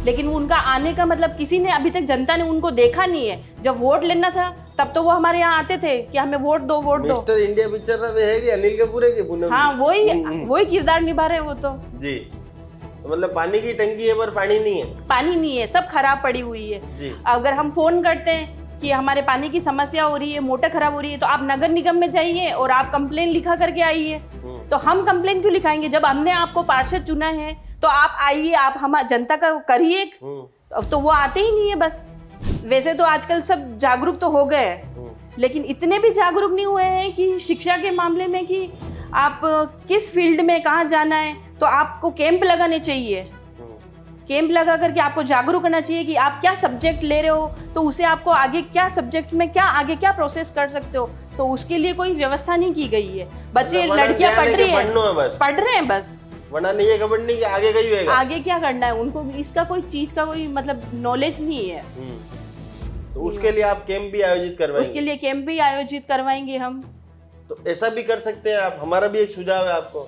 लेकिन उनका आने का मतलब किसी ने अभी तक जनता ने उनको देखा नहीं है। जब वोट लेना था तब तो वो हमारे यहाँ आते थे कि हमें वोट दो वोट दो। मिस्टर इंडिया पिक्चर में है कि अनिल कपूर है कि पूनम हाँ जी? वही किरदार निभा रहे हैं वो तो। जी, तो मतलब पानी की टंकी है पर पानी नहीं है। पानी नहीं है, सब खराब पड़ी हुई है जी। अगर हम फोन करते हैं कि हमारे पानी की समस्या हो रही है, मोटर खराब हो रही है, तो आप नगर निगम में जाइए और आप कंप्लेन लिखा करके आइए। तो हम कंप्लेन क्यों लिखाएंगे? जब हमने आपको पार्षद चुना है तो आप आइए, आप हम जनता का करिए। तो वो आते ही नहीं है बस। वैसे तो आजकल सब जागरूक तो हो गए हैं, लेकिन इतने भी जागरूक नहीं हुए हैं कि शिक्षा के मामले में कि आप किस फील्ड में कहाँ जाना है। तो आपको कैंप लगाने चाहिए, कैंप लगा करके आपको जागरूक करना चाहिए कि आप क्या सब्जेक्ट ले रहे हो, तो उसे आपको आगे क्या सब्जेक्ट में क्या आगे क्या प्रोसेस कर सकते हो। तो उसके लिए कोई व्यवस्था नहीं की गई है। बच्चे लड़कियां पढ़ रहे हैं बस, वरना नहीं है खबर नहीं कि आगे कहीं होगा, आगे क्या करना है उनको, इसका कोई चीज का कोई मतलब नॉलेज नहीं है। तो उसके लिए आप कैंप भी आयोजित करवाएंगे? उसके लिए कैंप भी आयोजित करवाएंगे हम। तो ऐसा भी कर सकते हैं आप। हमारा भी एक सुझाव है आपको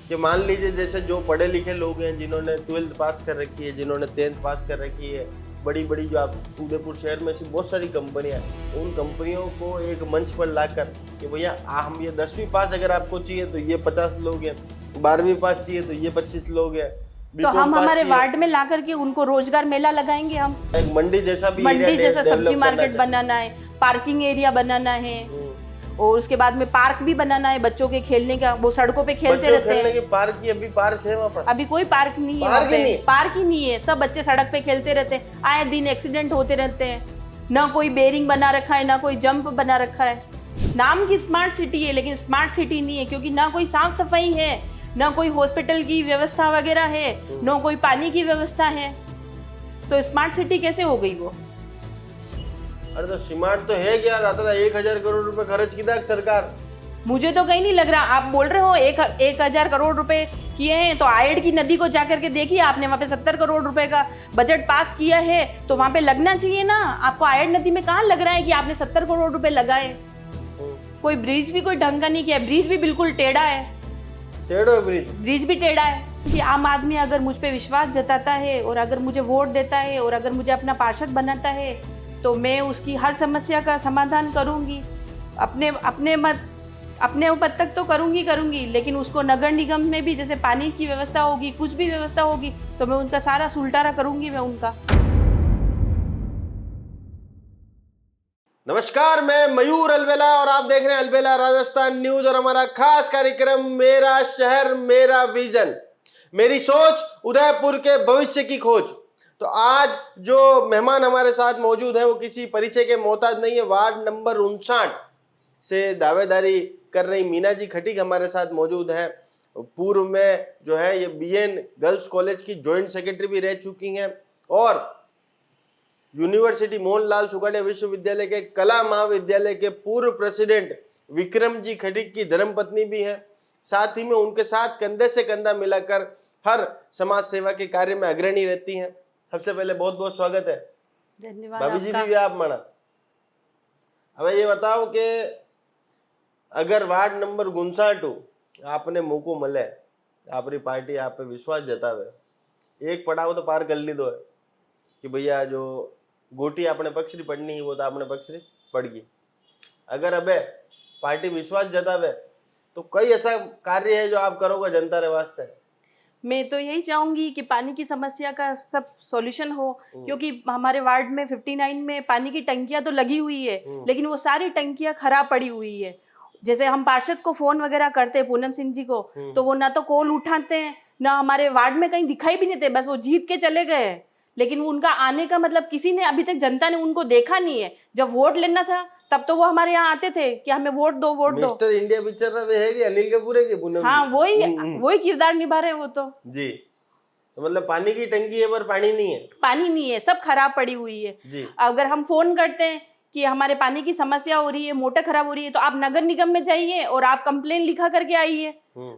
कि मान लीजिए जैसे जो पढ़े लिखे लोग हैं, जिन्होंने 12th पास कर रखी है, जिन्होंने 10th पास कर रखी है, बड़ी बड़ी जो आप उदयपुर शहर में ऐसी बहुत सारी कंपनियां, उन कंपनियों को एक मंच पर लाकर कि भैया हम ये 10वीं पास अगर आपको चाहिए तो ये 50 लोग हैं, 12वीं पास चाहिए तो ये 25 लोग हैं, तो हम हमारे वार्ड में ला करके उनको रोजगार मेला लगाएंगे। हम एक मंडी जैसा भी, मंडी जैसा सब्जी मार्केट बनाना है, पार्किंग एरिया बनाना है, और उसके बाद में पार्क भी बनाना है बच्चों के खेलने का। वो सड़कों पे खेलते रहते हैं। पार्क की अभी पार्क है वहाँ पर? अभी कोई पार्क नहीं है, पार्क ही नहीं है। सब बच्चे सड़क पे खेलते रहते हैं, आए दिन एक्सीडेंट होते रहते हैं। ना कोई बेरिंग बना रखा है, ना कोई जंप बना रखा है। नाम की स्मार्ट सिटी है लेकिन स्मार्ट सिटी नहीं है, क्योंकि ना कोई साफ सफाई है, ना कोई हॉस्पिटल की व्यवस्था वगैरह है, ना कोई पानी की व्यवस्था है। तो स्मार्ट सिटी कैसे हो गई वो? अरे तो स्मार्ट तो है क्या? 1000 करोड़ रुपए खर्च किया सरकार। मुझे तो कहीं नहीं लग रहा। आप बोल रहे हो 1000 करोड़ रुपए किए हैं, तो आयड की नदी को जाकर के देखिए आपने, वहाँ पे 70 करोड़ रुपए का बजट पास किया है, तो वहाँ पे लगना चाहिए ना। आपको आयड नदी में कहाँ लग रहा है कि आपने 70 करोड़ रुपए लगाए? कोई ब्रिज भी कोई ढंग का नहीं किया, ब्रिज भी बिल्कुल टेढ़ा है, ब्रिज भी टेढ़ा है। कि आम आदमी अगर मुझ पे विश्वास जताता है और अगर मुझे वोट देता है और अगर मुझे अपना पार्षद बनाता है, तो मैं उसकी हर समस्या का समाधान करूंगी। अपने पद तक तो करूंगी, लेकिन उसको नगर निगम में भी जैसे पानी की व्यवस्था होगी, कुछ भी व्यवस्था होगी, तो मैं उनका सारा सुलटारा करूंगी मैं उनका। नमस्कार, मैं मयूर अलवेला और आप देख रहे हैं अलवेला राजस्थान न्यूज और हमारा खास कार्यक्रम मेरा शहर मेरा विजन, मेरी सोच उदयपुर के भविष्य की खोज। तो आज जो मेहमान हमारे साथ मौजूद हैं वो किसी परिचय के मोहताज नहीं है। वार्ड नंबर 59 से दावेदारी कर रही मीना जी खटीक हमारे साथ मौजूद हैं। पूर्व में जो है ये बीएन गर्ल्स कॉलेज की जॉइंट सेक्रेटरी भी रह चुकी हैं और यूनिवर्सिटी मोहनलाल सुखाड़िया विश्वविद्यालय के कला महाविद्यालय के पूर्व प्रेसिडेंट विक्रम जी खटीक की धर्मपत्नी भी हैं। साथ ही में उनके साथ कंधे से कंधा मिलाकर हर समाज सेवा के कार्य में अग्रणी रहती हैं। सबसे पहले बहुत बहुत स्वागत है। धन्यवाद। भाभी जी भी आप माना। अब ये बताओ कि अगर वार्ड नंबर 59 आपने मौको मिले, आपकी पार्टी आप पे विश्वास जतावे, एक पड़ाव तो पार कर ली दो है कि भैया जो गोटी अपने पक्ष की पड़नी है वो तो अपने पक्ष की पड़ गई। अगर अबे पार्टी विश्वास जतावे तो कई ऐसा कार्य है जो आप करोगे जनता के वास्ते। मैं तो यही चाहूंगी कि पानी की समस्या का सब सॉल्यूशन हो, क्योंकि हमारे वार्ड में 59 में पानी की टंकियां तो लगी हुई है, लेकिन वो सारी टंकियां खराब पड़ी हुई है। जैसे हम पार्षद को फोन वगैरह करते हैं, पूनम सिंह जी को, तो वो ना तो कॉल उठाते हैं, ना हमारे वार्ड में कहीं दिखाई भी नहीं थे, बस वो जीत के चले गए। लेकिन उनका आने का मतलब किसी ने अभी तक जनता ने उनको देखा नहीं है। जब वोट लेना था तब तो वो हमारे यहाँ आते थे कि हमें वोट दो वोट दो। मिस्टर इंडिया पिक्चर में है कि अनिल कपूर है कि पूनम? हाँ वही किरदार निभा रहे हैं वो तो। जी, तो मतलब पानी की टंकी है पर पानी नहीं है, पानी नहीं है, सब खराब पड़ी हुई है जी। अगर हम फोन करते हैं कि हमारे पानी की समस्या हो रही है, मोटर खराब हो रही है, तो आप नगर निगम में जाइए और आप कंप्लेन लिखा करके आइए।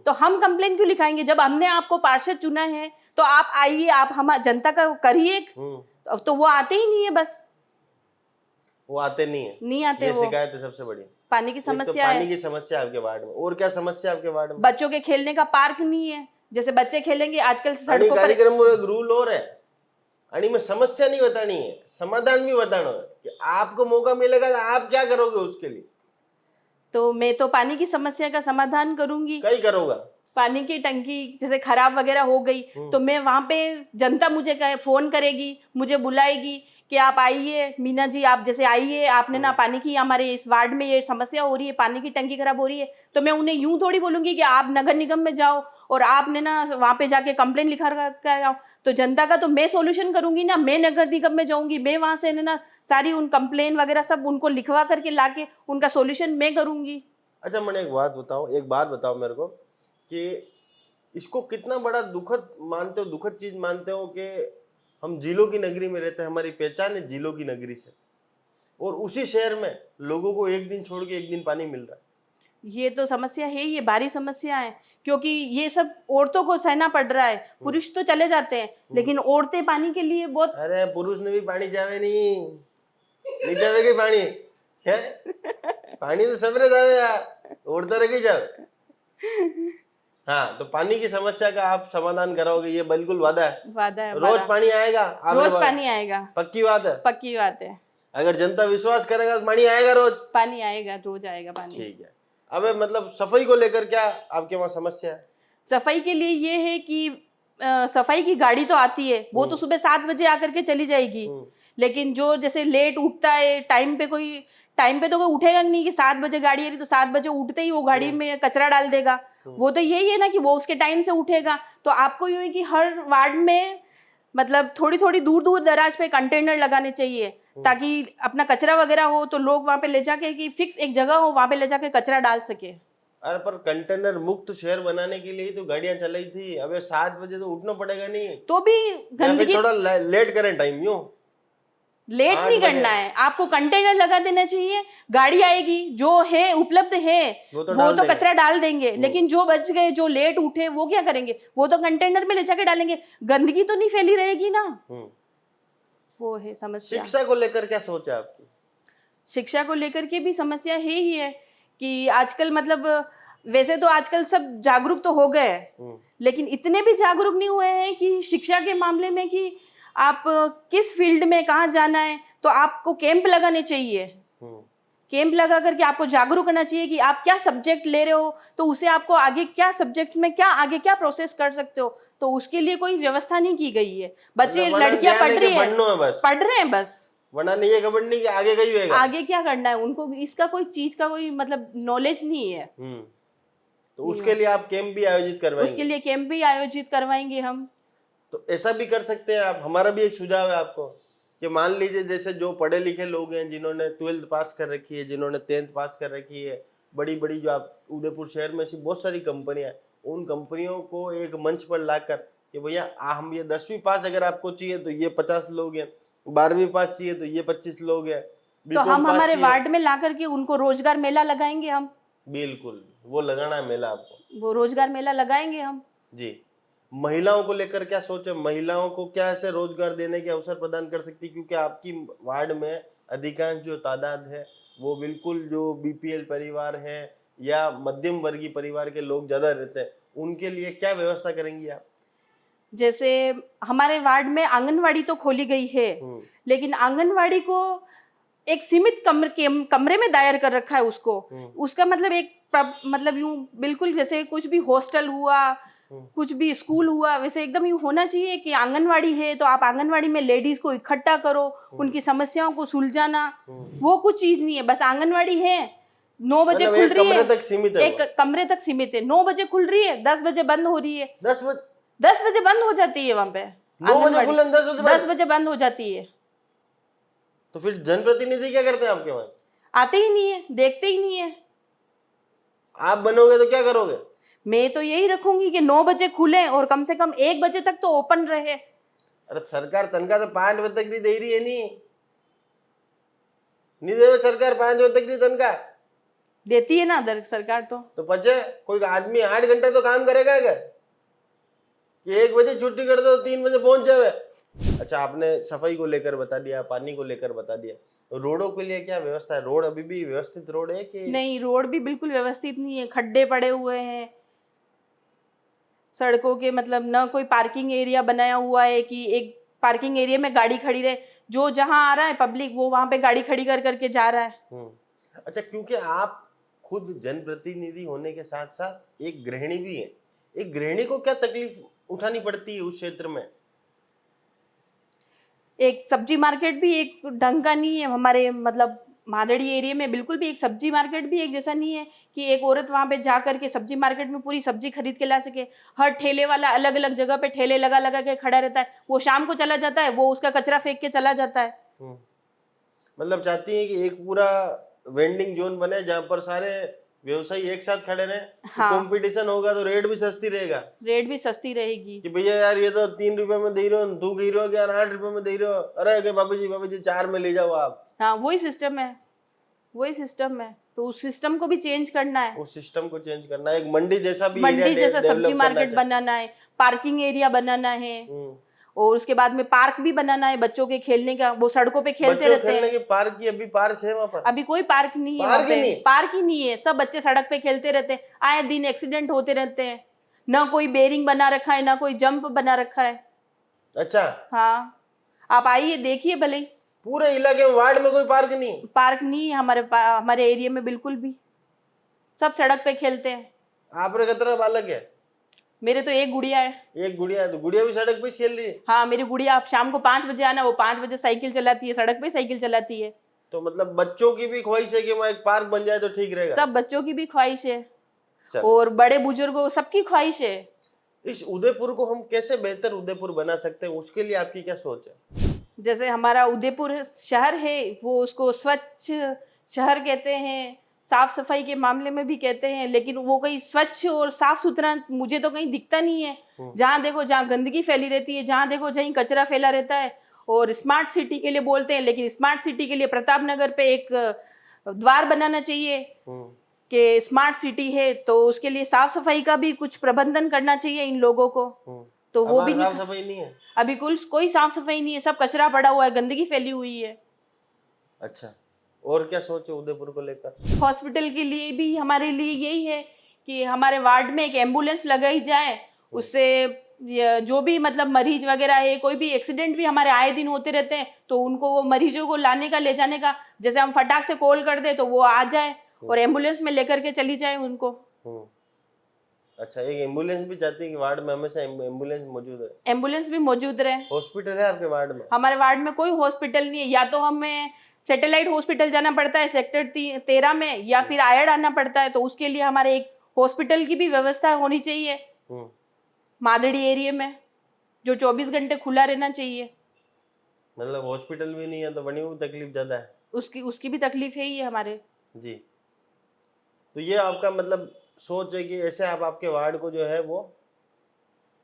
तो हम कंप्लेन क्यों लिखाएंगे? जब हमने आपको पार्षद चुना है तो आप आइए, आप हम जनता का करिए। तो वो आते ही नहीं है बस, वो आते नहीं आते। ये शिकायत है सबसे बड़ी, पानी की समस्या है। पानी की समस्या आपके वार्ड में। और क्या समस्या आपके वार्ड में? बच्चों के खेलने का पार्क नहीं है, जैसे बच्चे खेलेंगे आजकल सड़कों पर। कार्यक्रम में एक रूल और है आणि मैं समस्या नहीं बतानी है, समाधान भी बताना है कि आपको मौका मिलेगा तो आप क्या करोगे उसके लिए। तो मैं तो पानी की समस्या का समाधान करूंगी। कई करोगा। पानी की टंकी जैसे खराब वगैरह हो गई तो मैं वहां पे, जनता मुझे फोन करेगी, मुझे बुलाएगी कि आप आइए मीना जी, आप जैसे आइए, आपने ना पानी की, हमारे इस वार्ड में ये समस्या हो रही है, पानी की टंकी खराब हो रही है। तो मैं उन्हें यूं थोड़ी बोलूंगी कि आप नगर निगम में जाओ और आपने ना वहां पे जाके कंप्लेन लिखा कर आओ। तो जनता का तो मैं सोल्यूशन करूंगी ना, मैं नगर निगम में जाऊंगी, मैं वहां से ना सारी उन कंप्लेन वगैरह सब उनको लिखवा करके लाके उनका सोल्यूशन मैं करूंगी। अच्छा मैंने एक बात बताओ मेरे को कि इसको कितना बड़ा दुखद चीज मानते हो कि हम झीलों की नगरी में रहते हैं, हमारी पहचान है झीलों की नगरी से, और उसी शहर में लोगों को एक दिन छोड़ के एक दिन पानी मिल रहा है। ये तो समस्या है, ये भारी समस्या है, क्योंकि ये सब औरतों को सहना पड़ रहा है। पुरुष तो चले जाते हैं लेकिन औरतें पानी के लिए बहुत, अरे पुरुष ने भी पानी जावे नहीं जावेगी पानी है, पानी तो सबरे जावे यार, औरतें रखी जावे। हाँ, तो पानी की समस्या का आप समाधान कराओगे, ये बिल्कुल वादा है। रोज पानी आएगा, रोज पानी आएगा, पक्की बात है। पक्की बात है। अगर जनता विश्वास करेगा तो पानी आएगा, पानी आएगा, रोज आएगा पानी। ठीक है। अब मतलब सफाई को लेकर क्या आपके वहाँ समस्या है? सफाई के लिए ये है कि सफाई की गाड़ी तो आती है, वो तो सुबह 7 बजे आकर के चली जाएगी, लेकिन जो जैसे लेट उठता है, टाइम पे तो कोई उठेगा नहीं कि 7 बजे गाड़ी आ रही तो 7 बजे उठते ही वो गाड़ी में कचरा डाल देगा। वो तो यही है ना कि वो उसके टाइम से उठेगा। तो आपको ये है कि हर वार्ड में मतलब थोड़ी थोड़ी दूर दराज पे कंटेनर लगाने चाहिए, ताकि अपना कचरा वगैरह हो तो लोग वहां पे ले जाके, कि फिक्स एक जगह हो वहां पे ले जाके कचरा डाल सके। अरे पर कंटेनर मुक्त शहर बनाने के लिए तो गाड़ियां चलाई थी, अबे 7 बजे तो उठना पड़ेगा नहीं? तो भी गंदगी, थोड़ा लेट करें टाइम, यूं लेट नहीं करना है, आपको कंटेनर लगा देना चाहिए, गाड़ी आएगी, जो है उपलब्ध है वो तो कचरा डाल देंगे, लेकिन जो बच गए, जो लेट उठे, वो क्या करेंगे? वो तो कंटेनर में ले जाके डालेंगे, गंदगी तो नहीं फैली रहेगी ना। वो है समस्या। शिक्षा को लेकर क्या सोच है आपकी? शिक्षा को लेकर के भी समस्या ही है कि आजकल मतलब वैसे तो आजकल सब जागरूक तो हो गए, लेकिन इतने भी जागरूक नहीं हुए हैं कि शिक्षा के मामले में कि आप किस फील्ड में कहाँ जाना है। तो आपको कैंप लगाने चाहिए, कैंप लगा करके आपको जागरूक करना चाहिए कि आप क्या सब्जेक्ट ले रहे हो, तो उसे आपको आगे क्या सब्जेक्ट में आगे क्या प्रोसेस कर सकते हो, तो उसके लिए कोई व्यवस्था नहीं की गई है। बच्चे लड़कियां पढ़ रहे हैं बस, वरना नहीं है खबर नहीं कि आगे कहीं होगा, आगे क्या करना है, उनको इसका कोई चीज का कोई मतलब नॉलेज नहीं है। तो उसके लिए आप कैंप भी आयोजित करवाएंगे? उसके लिए कैंप भी आयोजित करवाएंगे हम। तो ऐसा भी कर सकते हैं आप, हमारा भी एक सुझाव है आपको कि मान लीजिए जैसे जो पढ़े लिखे लोग हैं, जिन्होंने 12th पास कर रखी है, जिन्होंने 10th पास कर रखी है, बड़ी बड़ी जो आप उदयपुर शहर में ऐसी बहुत सारी कंपनियां, उन कंपनियों को एक मंच पर लाकर कि भैया हम ये 10वीं पास अगर आपको चाहिए तो ये 50 लोग हैं, 12वीं पास चाहिए तो ये 25 लोग हैं, तो हम हमारे वार्ड में ला करके उनको रोजगार मेला लगाएंगे हम। बिल्कुल, वो लगाना है मेला आपको, वो रोजगार मेला लगाएंगे हम जी। महिलाओं को लेकर क्या सोचे, महिलाओं को क्या ऐसे रोजगार देने के अवसर प्रदान कर सकती, क्योंकि आपकी वार्ड में अधिकांश जो तादाद है वो बिल्कुल जो बीपीएल परिवार है या मध्यम वर्गीय परिवार के लोग ज्यादा रहते हैं, उनके लिए क्या व्यवस्था करेंगी आप? जैसे हमारे वार्ड में आंगनवाड़ी तो खोली गई है, लेकिन आंगनवाड़ी को एक सीमित कमरे में दायर कर रखा है उसको। उसका मतलब एक मतलब यूं बिल्कुल जैसे कुछ भी हॉस्टल हुआ, कुछ भी स्कूल हुआ, वैसे एकदम यूं होना चाहिए कि आंगनवाड़ी है तो आप आंगनवाड़ी में लेडीज को इकट्ठा करो, उनकी समस्याओं को सुलझाना, वो कुछ चीज नहीं है। बस आंगनवाड़ी है, 9 बजे खुल रही है, एक कमरे तक सीमित है, 9 बजे खुल रही है, 10 बजे बंद हो रही है, 10 बजे बंद हो जाती है वहां पे, 10 बजे बंद हो जाती है। तो फिर जनप्रतिनिधि क्या करते हैं आपके वहां? आते ही नहीं है, देखते ही नहीं है। आप बनोगे तो क्या करोगे? मैं तो यही रखूंगी कि 9 बजे खुले और कम से कम 1 बजे तक तो ओपन रहे। अरे सरकार तनख्वाह तो 5 बजे तक नहीं दे रही है, नहीं दे सरकार 5 बजे तक नहीं तनख्वाह देती है ना सरकार। तो पचे कोई आदमी 8 घंटे तो काम करेगा क्या कि 1 बजे छुट्टी कर दो 3 बजे पहुंच जावे? अच्छा, आपने सफाई को लेकर बता दिया, पानी को लेकर बता दिया, रोडों के लिए क्या व्यवस्था है? रोड अभी भी व्यवस्थित रोड है कि नहीं? रोड भी बिल्कुल व्यवस्थित नहीं है, खड्डे पड़े हुए हैं सड़कों के, मतलब ना कोई पार्किंग एरिया बनाया हुआ है कि एक पार्किंग एरिया में गाड़ी खड़ी रहे, जो जहाँ आ रहा है पब्लिक वो वहां पे गाड़ी खड़ी कर करके जा रहा है। अच्छा, क्योंकि आप खुद जनप्रतिनिधि होने के साथ साथ एक गृहिणी भी है, एक गृहिणी को क्या तकलीफ उठानी पड़ती है उस क्षेत्र में? एक सब्जी मार्केट भी एक ढंग का नहीं है हमारे मतलब मादड़ी एरिया में, बिल्कुल भी एक सब्जी मार्केट भी एक जैसा नहीं है कि एक औरत वहां पे जा करके सब्जी मार्केट में पूरी सब्जी खरीद के ला सके। हर ठेले वाला अलग अलग जगह पे ठेले लगा लगा के खड़ा रहता है, वो शाम को चला जाता है, वो उसका कचरा फेंक के चला जाता है। मतलब चाहती है कि एक पूरा वेंडिंग जोन बने जहां पर सारे व्यवसायी एक साथ खड़े रहे। हाँ। कंपटीशन होगा तो रेट भी सस्ती रहेगा। रेट भी सस्ती रहेगी कि भैया यार ये तो 3 रुपए में दे रहे हो, तू कह रहे हो कि यार 8 रुपए में दे रहे हो, अरे बाबू जी 4 में ले जाओ आप। हाँ, वही सिस्टम है, वही सिस्टम है। तो उस सिस्टम को भी चेंज करना है, उस सिस्टम को चेंज करना है, एक मंडी जैसा भी मंडी जैसा सब्जी डेवलप मार्केट बनाना है, पार्किंग एरिया बनाना है, और उसके बाद में पार्क भी बनाना है बच्चों के खेलने का। वो सड़कों पे खेलते रहते हैं। खेलने के पार्क की अभी पार्क है वहाँ पर? अभी कोई पार्क नहीं है वहाँ पे, पार्क ही नहीं है। सब बच्चे सड़क पे खेलते रहते हैं, आए दिन एक्सीडेंट होते रहते हैं। ना कोई बेरिंग बना रखा है, ना कोई जंप बना रखा है। अच्छा, हाँ, आप आइए देखिए भले ही। पूरे इलाके में वार्ड में कोई पार्क नहीं? पार्क नहीं है हमारे एरिया में बिल्कुल भी। सब सड़क पे खेलते हैं। आपके कितना बालक है? मेरे तो एक गुड़िया है। एक गुड़िया है? तो गुड़िया भी सड़क पे खेल रही है? हाँ, मेरी गुड़िया आप शाम को 5 बजे आना, वो 5 बजे साइकिल चलाती है, सड़क पे साइकिल चलाती है। तो मतलब बच्चों की भी ख्वाहिश है कि वहाँ एक पार्क बन जाए तो ठीक रहेगा? सब बच्चों की भी ख्वाहिश है और बड़े बुजुर्गों सबकी ख्वाहिश है। इस उदयपुर को हम कैसे बेहतर उदयपुर बना सकते हैं, उसके लिए आपकी क्या सोच है? जैसे हमारा उदयपुर शहर है, वो उसको स्वच्छ शहर कहते हैं, साफ सफाई के मामले में भी कहते हैं, लेकिन वो कहीं स्वच्छ और साफ सुथरा मुझे तो कहीं दिखता नहीं है। जहाँ देखो जहाँ गंदगी फैली रहती है, जहाँ देखो जहीं कचरा फैला रहता है। और स्मार्ट सिटी के लिए बोलते हैं, लेकिन स्मार्ट सिटी के लिए प्रताप नगर पे एक द्वार बनाना चाहिए कि स्मार्ट सिटी है, तो उसके लिए साफ सफाई का भी कुछ प्रबंधन करना चाहिए इन लोगों को। तो वो भी साफ सफाई नहीं है अभी, कोई साफ सफाई नहीं है, सब कचरा पड़ा हुआ है, गंदगी फैली हुई है। अच्छा, और क्या सोचे उदयपुर को लेकर? हॉस्पिटल के लिए भी हमारे लिए यही है कि हमारे वार्ड में एक एम्बुलेंस लगाई जाए, उससे जो भी मतलब मरीज वगैरह है, कोई भी एक्सीडेंट भी हमारे आए दिन होते रहते हैं, तो उनको वो मरीजों को लाने का ले जाने का, जैसे हम फटाक से कॉल कर दे तो वो आ जाए और एम्बुलेंस में लेकर के चली जाए उनको। अच्छा, एक एम्बुलेंस भी चाहती है कि वार्ड में हमेशा एम्बुलेंस मौजूद है? एम्बुलेंस भी मौजूद रहे। हॉस्पिटल है आपके वार्ड में? हमारे वार्ड में कोई हॉस्पिटल नहीं है, या तो हमें सैटेलाइट हॉस्पिटल जाना पड़ता है सेक्टर 13 में, या फिर आयड आना पड़ता है। तो उसके लिए हमारे एक हॉस्पिटल की भी व्यवस्था होनी चाहिए मादड़ी एरिया में, जो 24 घंटे खुला रहना चाहिए। मतलब हॉस्पिटल भी नहीं है तो बनी हुई तकलीफ ज्यादा है। उसकी भी तकलीफ है ही हमारे जी। तो ये आपका मतलब सोच है कि ऐसे आप आपके वार्ड को जो है वो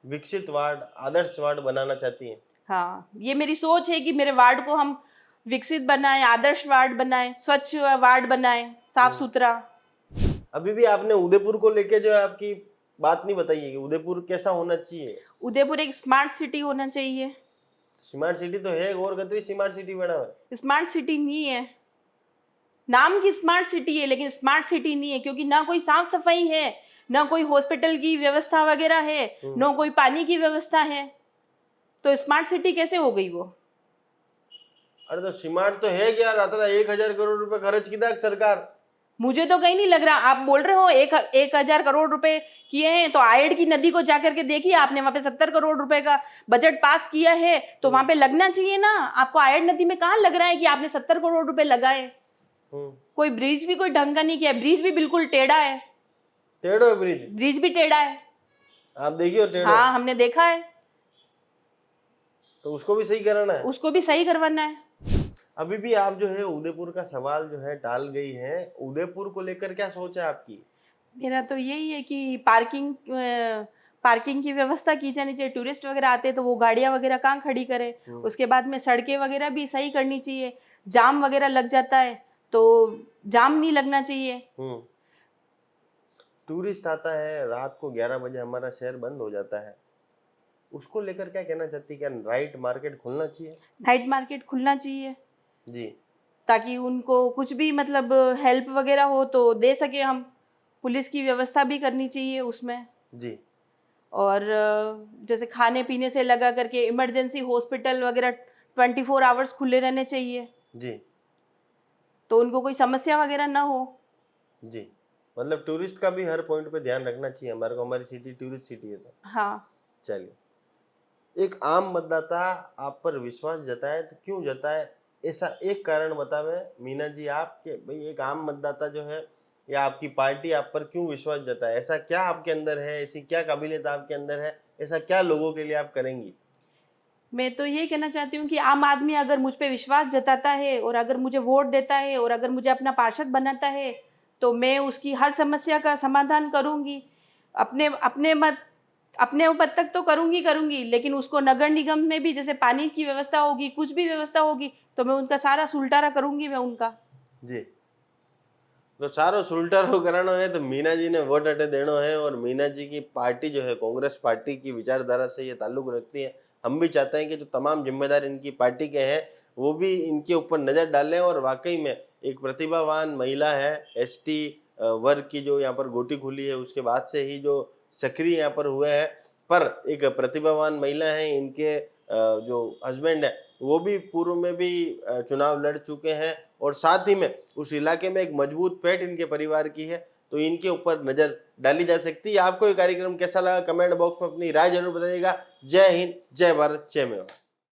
विकसित वार्ड, आदर्श वार्ड बनाना चाहती हैं? हाँ, ये मेरी सोच है कि मेरे वार्ड को हम विकसित बनाएं, आदर्श वार्ड बनाएं, स्वच्छ वार्ड बनाएं, साफ सुथरा। अभी भी आपने उदयपुर को लेके जो है आपकी बात नहीं बताई है कि उदयपुर कैसा होना चाहिए। उदयपुर एक स्मार्ट सिटी होना चाहिए। स्मार्ट सिटी तो है, और कतई स्मार्ट सिटी बना हुआ है। स्मार्ट सिटी नहीं है, नाम की स्मार्ट सिटी है लेकिन स्मार्ट सिटी नहीं है, क्योंकि ना कोई साफ सफाई है, ना कोई हॉस्पिटल की व्यवस्था वगैरह है, ना कोई पानी की व्यवस्था है, तो स्मार्ट सिटी कैसे हो गई वो? अरे तो स्मार्ट तो है क्या, रात 1000 करोड़ रुपए खर्च की था सरकार। मुझे तो कहीं नहीं लग रहा। आप बोल रहे हो 1000 करोड़ रुपए किए हैं, तो आयड की नदी को जाकर के देखिए आपने, वहां पे 70 करोड़ रुपए का बजट पास किया है, तो वहां पे लगना चाहिए ना। आपको आयड नदी में कहाँ लग रहा है कि आपने 70 करोड़ रुपए लगाए? कोई ब्रिज भी कोई ढंग का नहीं किया, ब्रिज भी बिल्कुल टेढ़ा है। टेढ़ा है ब्रिज भी टेढ़ा है। आप देखिए टेढ़ा। हाँ, हमने देखा है। तो उसको भी सही कराना है? उसको भी सही करवाना है। अभी भी आप जो है उदयपुर का सवाल जो है टाल गई है। उदयपुर को लेकर क्या सोच है आपकी? मेरा तो यही है कि पार्किंग की व्यवस्था की जानी चाहिए। टूरिस्ट वगैरह आते हैं तो वो गाड़ियां वगैरह कहाँ खड़ी करे। उसके बाद में सड़कें वगैरह भी सही करनी चाहिए। जाम वगैरह लग जाता है तो जाम नहीं लगना चाहिए। टूरिस्ट आता है रात को 11 बजे, हमारा शहर बंद हो जाता है, उसको लेकर क्या कहना चाहती है? क्या नाइट मार्केट खुलना चाहिए? नाइट मार्केट खुलना चाहिए जी, ताकि उनको कुछ भी मतलब हेल्प वगैरह हो तो दे सके हम। पुलिस की व्यवस्था भी करनी चाहिए उसमें जी। और जैसे खाने पीने से लगा करके इमरजेंसी हॉस्पिटल वगैरह 24 आवर्स खुले रहने चाहिए, जी तो उनको कोई समस्या वगैरह ना हो। जी, मतलब टूरिस्ट का भी हर पॉइंट पे ध्यान रखना चाहिए हमारे को, हमारी सिटी टूरिस्ट सिटी है तो। हाँ। चलिए, एक आम मतदाता आप पर विश्वास जताए तो क्यों जताए, ऐसा एक कारण बतावे मीना जी आप, कि भाई एक आम मतदाता जो है या आपकी पार्टी आप पर क्यों विश्वास जताए, ऐसा क्या आपके अंदर है, ऐसी क्या काबिलियत आपके अंदर है, ऐसा क्या लोगों के लिए आप करेंगी? मैं तो ये कहना चाहती हूँ कि आम आदमी अगर मुझ पे विश्वास जताता है और अगर मुझे वोट देता है और अगर मुझे अपना पार्षद बनाता है तो मैं उसकी हर समस्या का समाधान करूँगी। अपने मत तक तो करूँगी, लेकिन उसको नगर निगम में भी जैसे पानी की व्यवस्था होगी, कुछ भी व्यवस्था होगी, तो मैं उनका सारा सुलटारा करूँगी मैं उनका। जी, तो सारो सुलटारो करानो है तो मीना जी ने वोट अटे देनो है, और मीना जी की पार्टी जो है कांग्रेस पार्टी की विचारधारा से ये ताल्लुक रखती है। हम भी चाहते हैं कि जो तमाम जिम्मेदार इनकी पार्टी के हैं वो भी इनके ऊपर नज़र डालें, और वाकई में एक प्रतिभावान महिला है, एसटी वर्ग की जो यहाँ पर गोटी खुली है उसके बाद से ही जो सक्रिय यहाँ पर हुए हैं, पर एक प्रतिभावान महिला है, इनके जो हस्बैंड है वो भी पूर्व में भी चुनाव लड़ चुके हैं, और साथ ही में उस इलाके में एक मजबूत पैठ इनके परिवार की है, तो इनके ऊपर नजर डाली जा सकती है। आपको ये कार्यक्रम कैसा लगा कमेंट बॉक्स में अपनी राय जरूर बताइएगा। जय हिंद, जय भारत, जय मेवाड़।